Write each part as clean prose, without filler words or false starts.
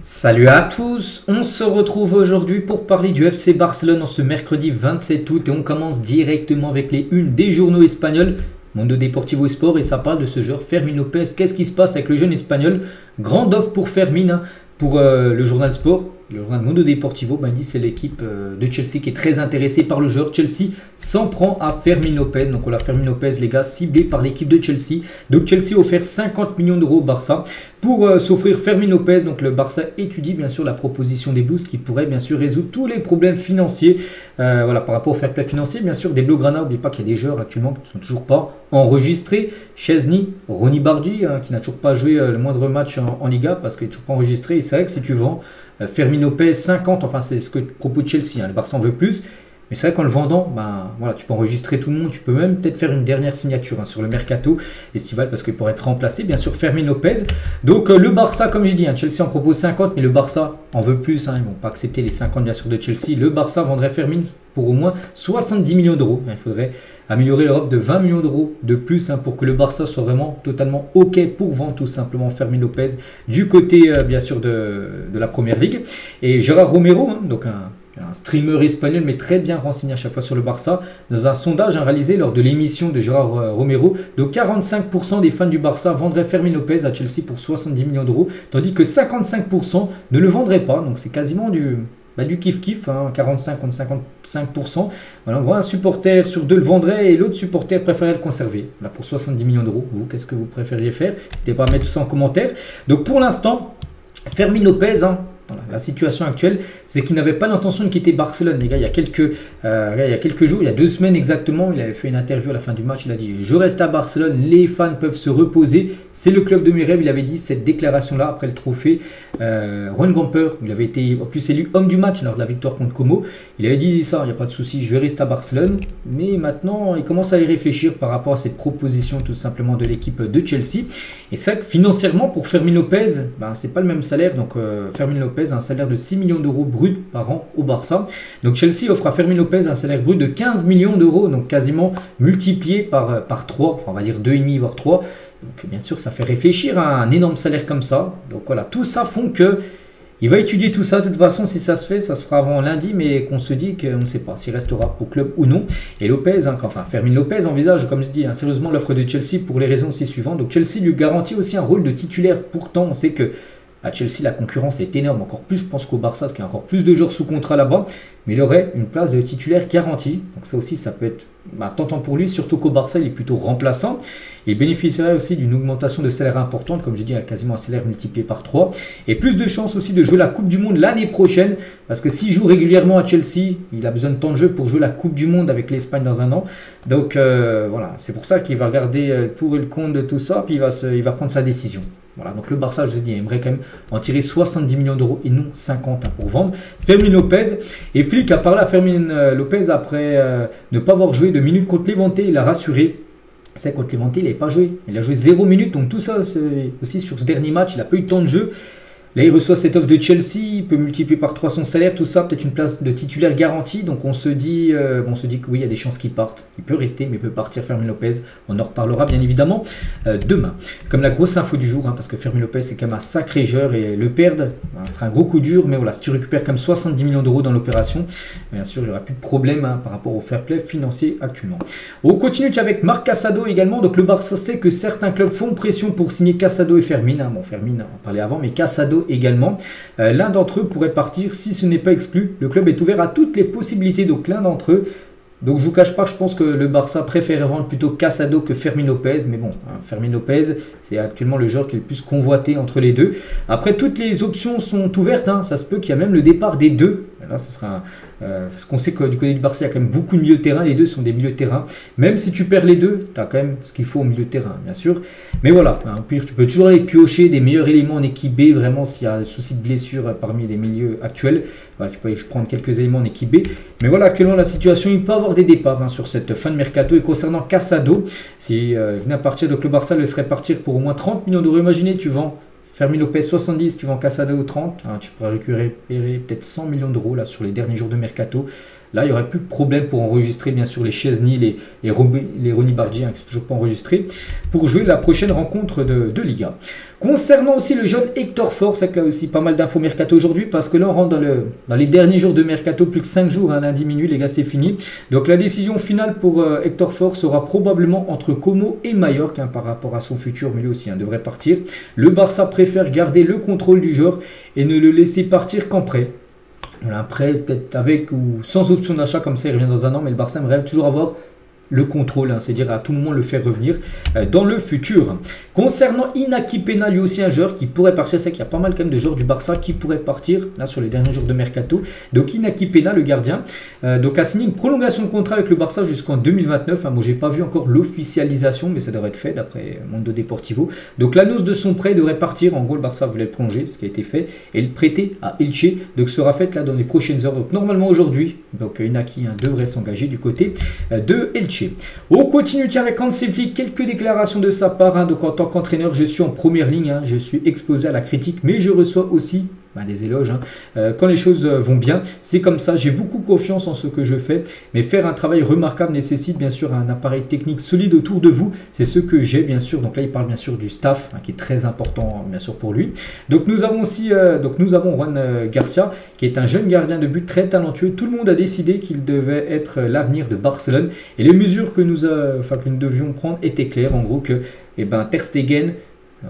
Salut à tous, on se retrouve aujourd'hui pour parler du FC Barcelone en ce mercredi 27 août et on commence directement avec les unes des journaux espagnols, Mundo Deportivo Sport, et ça parle de ce joueur Fermín López. Qu'est-ce qui se passe avec le jeune espagnol? Grande offre pour Fermín, pour le journal Sport. Le journal Mundo Deportivo dit c'est l'équipe de Chelsea qui est très intéressée par le joueur. Chelsea s'en prend à Fermín López. Donc on a Fermín López, les gars, ciblé par l'équipe de Chelsea. Donc Chelsea a offert 50 millions d'euros au Barça pour s'offrir Fermín López. Donc le Barça étudie bien sûr la proposition des Blues qui pourrait bien sûr résoudre tous les problèmes financiers. Voilà, par rapport au fair play financier, bien sûr, des Blaugrana. N'oubliez pas qu'il y a des joueurs actuellement qui ne sont toujours pas enregistrés. Chesney, Ronny Bardi, qui n'a toujours pas joué le moindre match en Liga parce qu'il n'est toujours pas enregistré. Et c'est vrai que si tu vends Fermín López 50, enfin c'est ce que propose Chelsea, le Barça en veut plus. Mais c'est vrai qu'en le vendant, voilà, tu peux enregistrer tout le monde, tu peux même peut-être faire une dernière signature sur le mercato estival parce qu'il pourrait être remplacé, bien sûr, Fermín López. Donc le Barça, comme j'ai dit, Chelsea en propose 50, mais le Barça en veut plus, ils ne vont pas accepter les 50 bien sûr de Chelsea. Le Barça vendrait Fermín pour au moins 70 millions d'euros. Il faudrait améliorer leur offre de 20 millions d'euros de plus pour que le Barça soit vraiment totalement OK pour vendre tout simplement Fermín López du côté bien sûr de la Première Ligue. Et Gérard Romero, donc un streamer espagnol mais très bien renseigné à chaque fois sur le Barça, dans un sondage réalisé lors de l'émission de Gérard Romero, donc 45% des fans du Barça vendraient Fermín López à Chelsea pour 70 millions d'euros, tandis que 55% ne le vendraient pas, donc c'est quasiment du kiff-kiff, 45 contre 55%. Voilà, on voit un supporter sur deux le vendrait et l'autre supporter préférait le conserver. Là, pour 70 millions d'euros, vous, qu'est-ce que vous préfériez faire? N'hésitez pas à mettre tout ça en commentaire. Donc pour l'instant, Fermín López, voilà, la situation actuelle, c'est qu'il n'avait pas l'intention de quitter Barcelone. Les gars, il y a quelques jours, il y a 2 semaines exactement, il avait fait une interview à la fin du match. Il a dit « Je reste à Barcelone, les fans peuvent se reposer. C'est le club de mes rêves. » Il avait dit cette déclaration-là après le trophée. Juan Gamper, il avait été en plus élu homme du match lors de la victoire contre Como. Il avait dit ça, il n'y a pas de souci, je vais rester à Barcelone. Mais maintenant, il commence à y réfléchir par rapport à cette proposition tout simplement de l'équipe de Chelsea. Et c'est vrai que financièrement, pour Fermín López, c'est pas le même salaire. Donc Fermín López a un salaire de 6 millions d'euros brut par an au Barça. Donc Chelsea offre à Fermín López un salaire brut de 15 millions d'euros, donc quasiment multiplié par 3, enfin on va dire 2,5 voire 3. Donc bien sûr ça fait réfléchir à un énorme salaire comme ça. Donc voilà, tout ça font que il va étudier tout ça. De toute façon, si ça se fait, ça se fera avant lundi, mais qu'on se dit qu'on ne sait pas s'il restera au club ou non. Et López, Fermín López envisage, comme je dis, sérieusement l'offre de Chelsea pour les raisons aussi suivantes. Donc Chelsea lui garantit aussi un rôle de titulaire. Pourtant, on sait que à Chelsea, la concurrence est énorme, encore plus, je pense qu'au Barça, parce qu'il y a encore plus de joueurs sous contrat là-bas, mais il aurait une place de titulaire garantie. Donc ça aussi, ça peut être tentant pour lui, surtout qu'au Barça, il est plutôt remplaçant. Il bénéficierait aussi d'une augmentation de salaire importante, comme je dis, quasiment un salaire multiplié par 3. Et plus de chances aussi de jouer la Coupe du Monde l'année prochaine, parce que s'il joue régulièrement à Chelsea, il a besoin de temps de jeu pour jouer la Coupe du Monde avec l'Espagne dans un an. Donc voilà, c'est pour ça qu'il va regarder le pour et le contre de tout ça, puis il va prendre sa décision. Voilà, donc le Barça, je vous ai dit, aimerait quand même en tirer 70 millions d'euros et non 50 pour vendre Fermín López. Et Flick a parlé à Fermín López après ne pas avoir joué de minutes contre Levante. Il a rassuré. C'est contre Levante, il n'avait pas joué. Il a joué 0 minutes. Donc tout ça, aussi sur ce dernier match, il n'a pas eu de temps de jeu. Là, il reçoit cette offre de Chelsea, il peut multiplier par 3 son salaire, tout ça, peut-être une place de titulaire garantie. Donc on se dit que oui, il y a des chances qu'il parte. Il peut rester, mais il peut partir Fermín López. On en reparlera bien évidemment demain. Comme la grosse info du jour, parce que Fermín López c'est quand même un sacré joueur et le perdre, ce sera un gros coup dur. Mais voilà, si tu récupères comme 70 millions d'euros dans l'opération, bien sûr, il n'y aura plus de problème par rapport au fair play financier actuellement. On continue avec Marc Casado également. Donc le Barça sait que certains clubs font pression pour signer Casado et Fermín. Bon, Fermín, on en parlait avant, mais Casado également. L'un d'entre eux pourrait partir si ce n'est pas exclu. Le club est ouvert à toutes les possibilités, donc l'un d'entre eux. Donc je ne vous cache pas que je pense que le Barça préfère vendre plutôt Casado que Fermín López. Mais bon, Fermín López, c'est actuellement le joueur qui est le plus convoité entre les deux. Après, toutes les options sont ouvertes. Ça se peut qu'il y a même le départ des deux. Là, ce sera parce qu'on sait que du côté du Barça, il y a quand même beaucoup de milieux de terrain. Les deux sont des milieux de terrain. Même si tu perds les deux, tu as quand même ce qu'il faut au milieu de terrain, bien sûr. Mais voilà, au pire, tu peux toujours aller piocher des meilleurs éléments en équipe B, vraiment, s'il y a un souci de blessure parmi les milieux actuels. Voilà, tu peux aller prendre quelques éléments en équipe B. Mais voilà, actuellement, la situation, il peut y avoir des départs sur cette fin de mercato. Et concernant Casado, s'il venait à partir, donc le Barça le laisserait partir pour au moins 30 millions d'euros. Imaginez, tu vends Fermín López 70, tu vends Casado 30, tu pourras récupérer peut-être 100 millions d'euros là sur les derniers jours de mercato. Là, il n'y aurait plus de problème pour enregistrer bien sûr les Chesney, les Ronny Bardi, qui ne sont toujours pas enregistrés, pour jouer la prochaine rencontre de Liga. Concernant aussi le jeune Hector Ford, c'est que là aussi pas mal d'infos mercato aujourd'hui, parce que là on rentre dans les derniers jours de mercato, plus que 5 jours, hein, lundi minuit les gars, c'est fini. Donc la décision finale pour Hector Ford sera probablement entre Como et Mallorca, hein, par rapport à son futur, mais lui aussi hein, devrait partir. Le Barça préfère garder le contrôle du joueur et ne le laisser partir qu'en prêt. Voilà, un prêt peut-être avec ou sans option d'achat, comme ça il revient dans un an, mais le Barça aimerait toujours avoir le contrôle, hein, c'est-à-dire à tout moment le faire revenir dans le futur. Concernant Inaki Peña, lui aussi un joueur qui pourrait partir, c'est qu'il y a pas mal quand même de joueurs du Barça qui pourraient partir là sur les derniers jours de mercato. Donc Inaki Peña, le gardien, donc a signé une prolongation de contrat avec le Barça jusqu'en 2029. Hein, bon, j'ai pas vu encore l'officialisation, mais ça devrait être fait d'après Mundo Deportivo. Donc l'annonce de son prêt devrait partir. En gros, le Barça voulait le prolonger, ce qui a été fait, et le prêter à Elche. Donc sera faite là dans les prochaines heures. Donc normalement aujourd'hui, donc Inaki hein, devrait s'engager du côté de Elche. On continue avec Hansi Flick, quelques déclarations de sa part. Hein, donc en tant qu'entraîneur, je suis en première ligne, hein, je suis exposé à la critique, mais je reçois aussi des éloges. Hein. Quand les choses vont bien, c'est comme ça. J'ai beaucoup confiance en ce que je fais, mais faire un travail remarquable nécessite bien sûr un appareil technique solide autour de vous. C'est ce que j'ai bien sûr. Donc là, il parle bien sûr du staff hein, qui est très important bien sûr pour lui. Donc nous avons aussi Juan Garcia qui est un jeune gardien de but très talentueux. Tout le monde a décidé qu'il devait être l'avenir de Barcelone et les mesures que nous devions prendre étaient claires. En gros que Ter Stegen,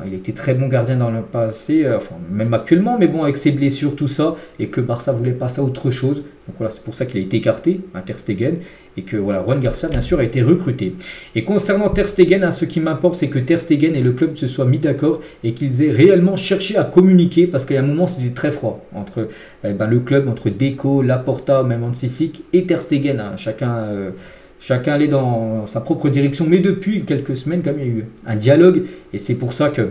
il était très bon gardien dans le passé, enfin même actuellement, mais bon avec ses blessures, tout ça, et que le Barça voulait passer à autre chose. Donc voilà, c'est pour ça qu'il a été écarté, Ter Stegen, et que voilà, Juan Garcia bien sûr a été recruté. Et concernant Ter Stegen, hein, ce qui m'importe, c'est que Ter Stegen et le club se soient mis d'accord et qu'ils aient réellement cherché à communiquer, parce qu'il y a un moment c'était très froid entre le club, entre Deco, Laporta, même Hansi Flick et Ter Stegen, hein, Chacun allait dans sa propre direction, mais depuis quelques semaines, quand même, il y a eu un dialogue, et c'est pour ça que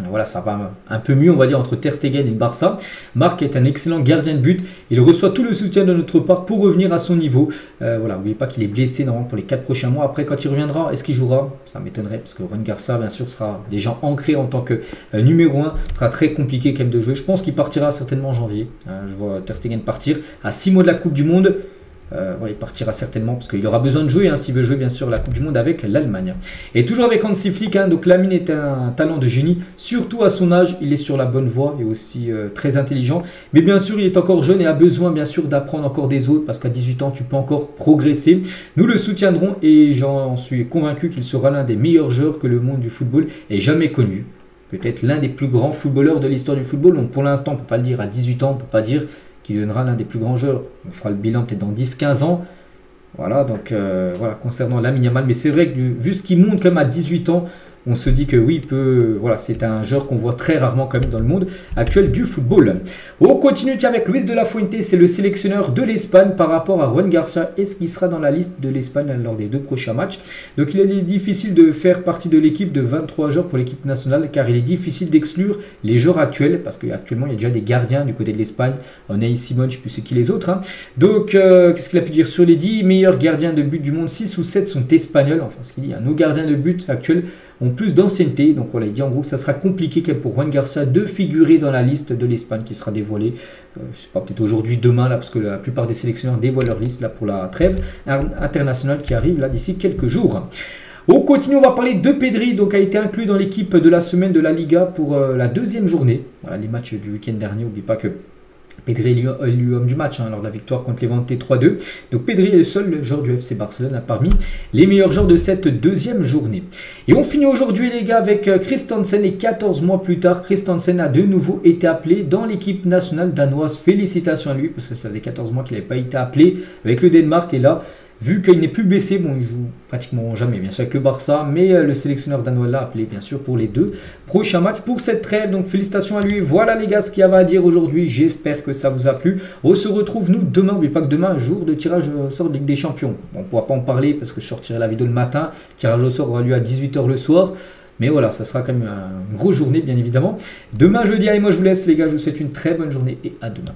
voilà, ça va un peu mieux, on va dire, entre Ter Stegen et le Barça. Marc est un excellent gardien de but, il reçoit tout le soutien de notre part pour revenir à son niveau. Voilà, n'oubliez pas qu'il est blessé normalement pour les 4 prochains mois. Après, quand il reviendra, est-ce qu'il jouera? Ça m'étonnerait, parce que Juan Garcia, bien sûr, sera déjà ancré en tant que numéro 1. Ce sera très compliqué quand même de jouer. Je pense qu'il partira certainement en janvier. Je vois Ter Stegen partir à 6 mois de la Coupe du Monde. Il partira certainement parce qu'il aura besoin de jouer hein, s'il veut jouer bien sûr la Coupe du Monde avec l'Allemagne. Et toujours avec Hansi Flick, hein, donc Lamine est un talent de génie, surtout à son âge, il est sur la bonne voie et aussi très intelligent. Mais bien sûr, il est encore jeune et a besoin bien sûr d'apprendre encore des autres parce qu'à 18 ans, tu peux encore progresser. Nous le soutiendrons et j'en suis convaincu qu'il sera l'un des meilleurs joueurs que le monde du football ait jamais connu. Peut-être l'un des plus grands footballeurs de l'histoire du football. Donc pour l'instant, on ne peut pas le dire à 18 ans, on ne peut pas dire qui deviendra l'un des plus grands joueurs. On fera le bilan peut-être dans 10-15 ans. Voilà, donc voilà, concernant Lamine Yamal. Mais c'est vrai que vu ce qu'il montre comme à 18 ans, on se dit que oui, voilà, c'est un joueur qu'on voit très rarement quand même dans le monde actuel du football. On continue avec Luis de la Fuente, c'est le sélectionneur de l'Espagne par rapport à Juan Garcia. Est-ce qu'il sera dans la liste de l'Espagne lors des 2 prochains matchs? Donc il est difficile de faire partie de l'équipe de 23 joueurs pour l'équipe nationale car il est difficile d'exclure les joueurs actuels parce qu'actuellement il y a déjà des gardiens du côté de l'Espagne. Unai Simón, je ne sais plus c'est qui les autres. Hein. Donc qu'est-ce qu'il a pu dire? Sur les 10 meilleurs gardiens de but du monde, 6 ou 7 sont espagnols. Enfin ce qu'il dit, hein, nos gardiens de but actuels ont plus d'ancienneté. Donc voilà, il dit en gros que ça sera compliqué quand même pour Juan Garcia de figurer dans la liste de l'Espagne qui sera dévoilée. Je ne sais pas, peut-être aujourd'hui, demain, là, parce que la plupart des sélectionneurs dévoilent leur liste là, pour la trêve internationale qui arrive là d'ici quelques jours. On continue, on va parler de Pedri, donc a été inclus dans l'équipe de la semaine de la Liga pour la 2e journée. Voilà, les matchs du week-end dernier, n'oubliez pas que Pedri est l'élu homme du match lors de la victoire contre Levante 3-2. Donc Pedri est le seul joueur du FC Barcelone parmi les meilleurs joueurs de cette 2e journée. Et on finit aujourd'hui les gars avec Christensen et 14 mois plus tard, Christensen a de nouveau été appelé dans l'équipe nationale danoise. Félicitations à lui parce que ça faisait 14 mois qu'il n'avait pas été appelé avec le Danemark et là, vu qu'il n'est plus blessé, bon, il joue pratiquement jamais, bien sûr, avec le Barça, mais le sélectionneur danois l'a appelé, bien sûr, pour les 2 prochains matchs pour cette trêve. Donc, félicitations à lui. Voilà, les gars, ce qu'il y avait à dire aujourd'hui. J'espère que ça vous a plu. On se retrouve, nous, demain. N'oubliez pas que demain, jour de tirage au sort de Ligue des Champions. Bon, on ne pourra pas en parler parce que je sortirai la vidéo le matin. Le tirage au sort aura lieu à 18 h le soir. Mais voilà, ça sera quand même une grosse journée, bien évidemment. Demain, jeudi, allez, moi, je vous laisse, les gars. Je vous souhaite une très bonne journée et à demain.